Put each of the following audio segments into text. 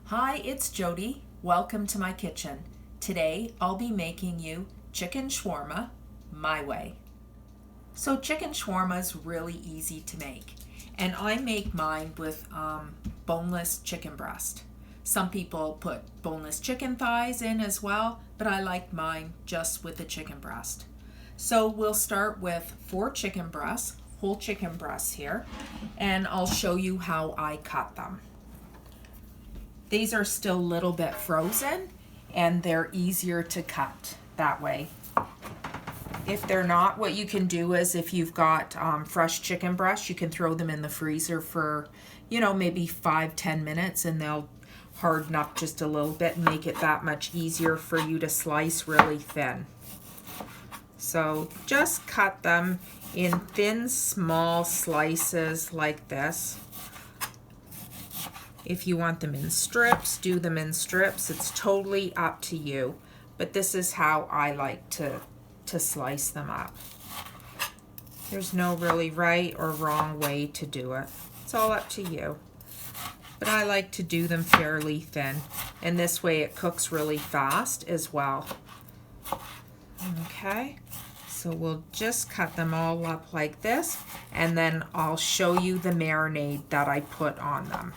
Hi, it's Jody. Welcome to my kitchen. Today I'll be making you chicken shawarma my way. So chicken shawarma is really easy to make, and I make mine with boneless chicken breast. Some people put boneless chicken thighs in as well, but I like mine just with the chicken breast. So we'll start with 4 chicken breasts, whole chicken breasts here, and I'll show you how I cut them. These are still a little bit frozen and they're easier to cut that way. If they're not, what you can do is if you've got fresh chicken breasts, you can throw them in the freezer for, maybe 5-10 minutes and they'll harden up just a little bit and make it that much easier for you to slice really thin. So just cut them in thin, small slices like this. If you want them in strips, do them in strips. It's totally up to you. But this is how I like to slice them up. There's no really right or wrong way to do it. It's all up to you. But I like to do them fairly thin. And this way it cooks really fast as well. Okay, so we'll just cut them all up like this. And then I'll show you the marinade that I put on them.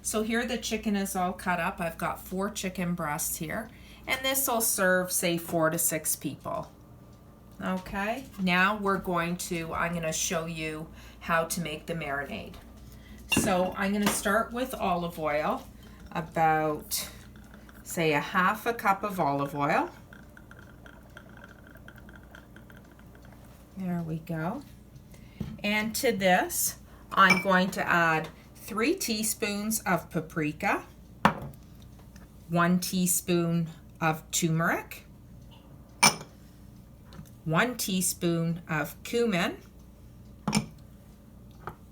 So here the chicken is all cut up. I've got 4 chicken breasts here, and this will serve, say, 4 to 6 people. Okay, now I'm going to show you how to make the marinade. So I'm going to start with olive oil, about, say, a half a cup of olive oil. There we go. And to this, I'm going to add 3 teaspoons of paprika, 1 teaspoon of turmeric, 1 teaspoon of cumin,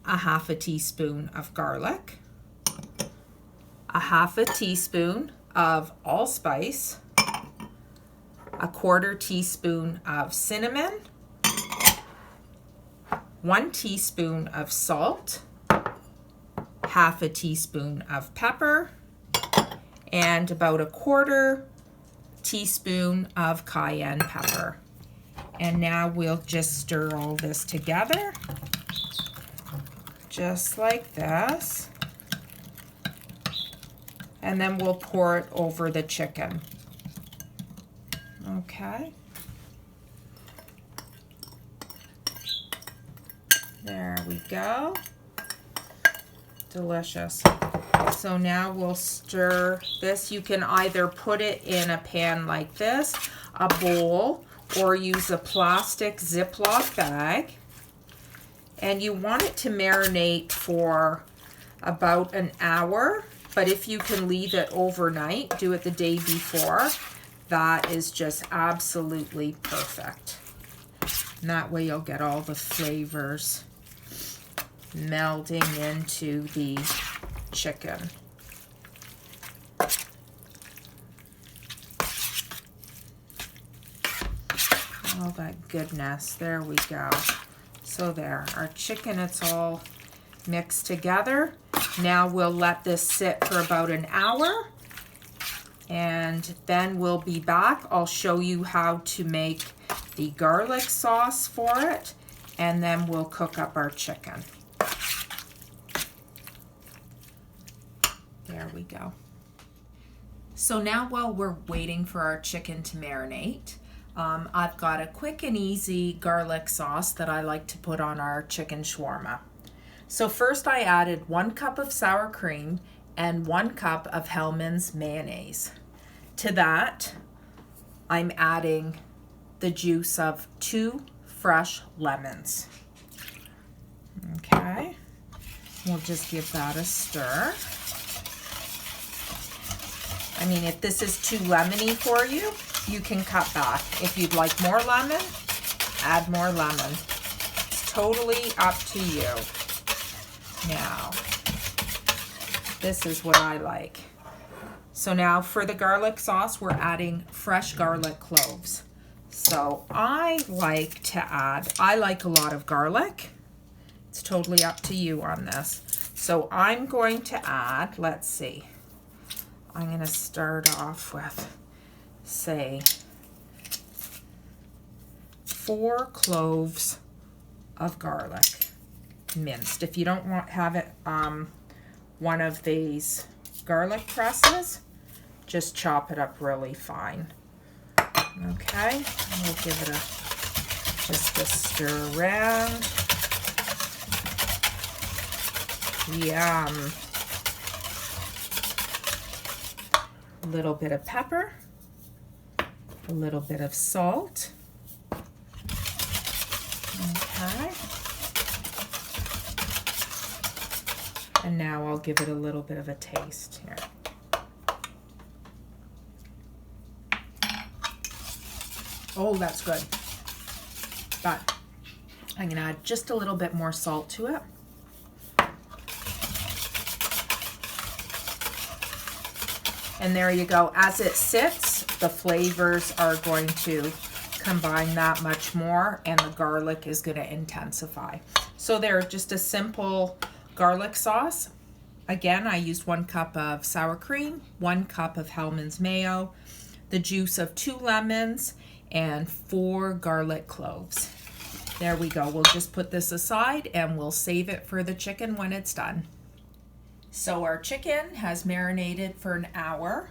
a half a teaspoon of garlic, a half a teaspoon of allspice, a 1/4 teaspoon of cinnamon, 1 teaspoon of salt, half a teaspoon of pepper, and about a 1/4 teaspoon of cayenne pepper. And now we'll just stir all this together, just like this. And then we'll pour it over the chicken. Okay. There we go. Delicious. So now we'll stir this. You can either put it in a pan like this, a bowl, or use a plastic Ziploc bag. And you want it to marinate for about an hour, but if you can leave it overnight, do it the day before, that is just absolutely perfect. And that way you'll get all the flavors melding into the chicken. All that goodness. There we go. So there, our chicken, it's all mixed together. Now we'll let this sit for about an hour, and then we'll be back. I'll show you how to make the garlic sauce for it, and then we'll cook up our chicken. There we go. So now while we're waiting for our chicken to marinate, I've got a quick and easy garlic sauce that I like to put on our chicken shawarma. So first I added 1 cup of sour cream and 1 cup of Hellmann's mayonnaise. To that, I'm adding the juice of 2 fresh lemons. Okay, we'll just give that a stir. I mean, if this is too lemony for you, you can cut back. If you'd like more lemon, add more lemon. It's totally up to you. Now, this is what I like. So now for the garlic sauce, we're adding fresh garlic cloves. So I like a lot of garlic. It's totally up to you on this. So I'm going to add, let's see, I'm going to start off with, say, 4 cloves of garlic, minced. If you don't have it one of these garlic presses, just chop it up really fine. Okay, we'll give it just a stir around. Yum. A little bit of pepper, a little bit of salt. Okay. And now I'll give it a little bit of a taste here. Oh, that's good. But I'm going to add just a little bit more salt to it. And there you go. As it sits, the flavors are going to combine that much more, and the garlic is going to intensify. So there, just a simple garlic sauce. Again, I used 1 cup of sour cream, 1 cup of Hellmann's mayo, the juice of 2 lemons, and 4 garlic cloves. There we go. We'll just put this aside and we'll save it for the chicken when it's done. So our chicken has marinated for an hour.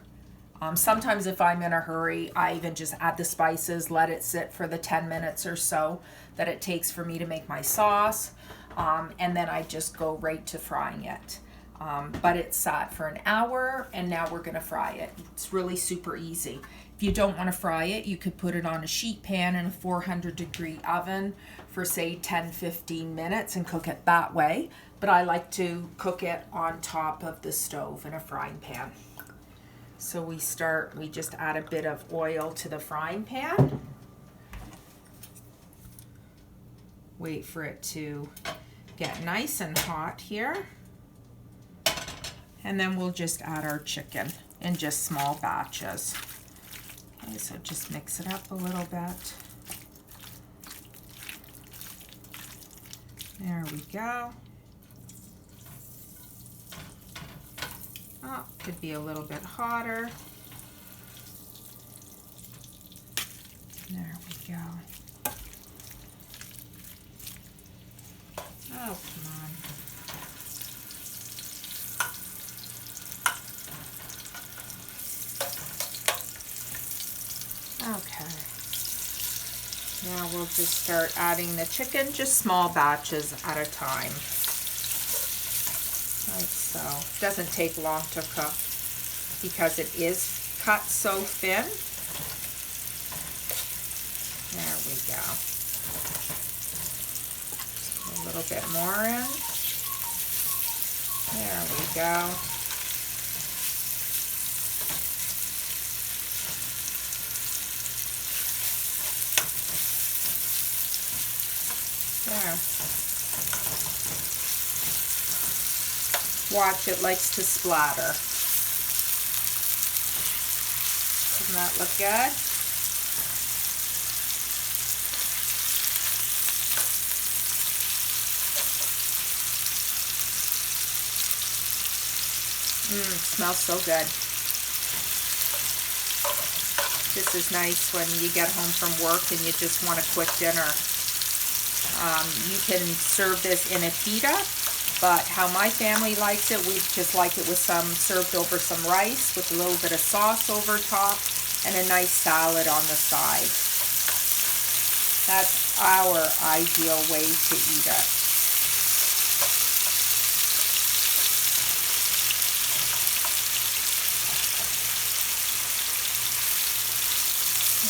Sometimes if I'm in a hurry, I even just add the spices, let it sit for the 10 minutes or so that it takes for me to make my sauce, and then I just go right to frying it. But it's sat for an hour, and now we're gonna fry it. It's really super easy. If you don't wanna fry it, you could put it on a sheet pan in a 400-degree oven for say 10-15 minutes and cook it that way. But I like to cook it on top of the stove in a frying pan. So we just add a bit of oil to the frying pan. Wait for it to get nice and hot here. And then we'll just add our chicken in just small batches. Okay, so just mix it up a little bit. There we go. Oh, could be a little bit hotter. There we go. Oh, come on. Okay. Now we'll just start adding the chicken, just small batches at a time. Like so. It doesn't take long to cook because it is cut so thin. There we go. A little bit more in. There we go. There. Watch, it likes to splatter. Doesn't that look good? Smells so good. This is nice when you get home from work and you just want a quick dinner. You can serve this in a pita, but how my family likes it, we just like it with served over some rice with a little bit of sauce over top and a nice salad on the side. That's our ideal way to eat it.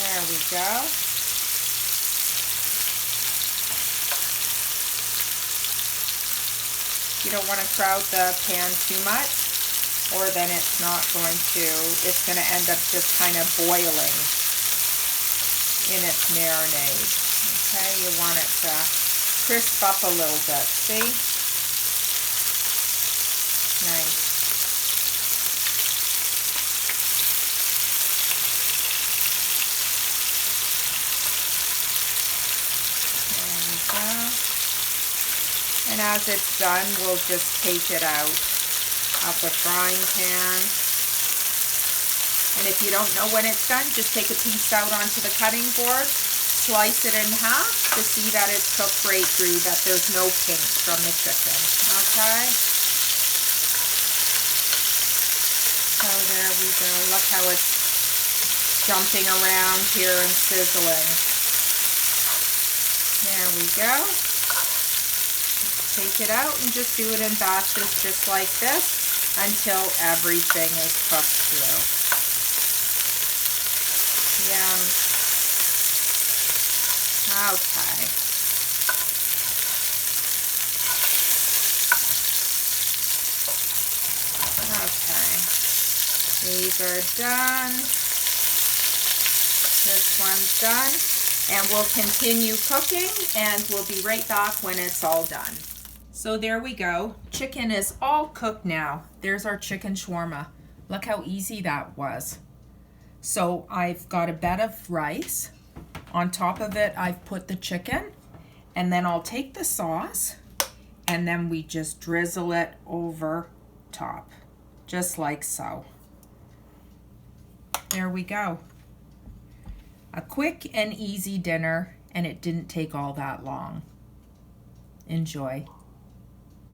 There we go. You don't want to crowd the pan too much, or then it's going to end up just kind of boiling in its marinade. Okay, you want it to crisp up a little bit, see? Nice. There we go. And as it's done, we'll just take it out of the frying pan. And if you don't know when it's done, just take a piece out onto the cutting board, slice it in half to see that it's cooked right through, that there's no pink from the chicken, okay? So there we go. Look how it's jumping around here and sizzling. There we go. Take it out and just do it in batches just like this until everything is cooked through. Yum. Okay. Okay. These are done. This one's done. And we'll continue cooking and we'll be right back when it's all done. So there we go. Chicken is all cooked now. There's our chicken shawarma. Look how easy that was. So I've got a bed of rice. On top of it, I've put the chicken. And then I'll take the sauce and then we just drizzle it over top. Just like so. There we go. A quick and easy dinner, and it didn't take all that long. Enjoy.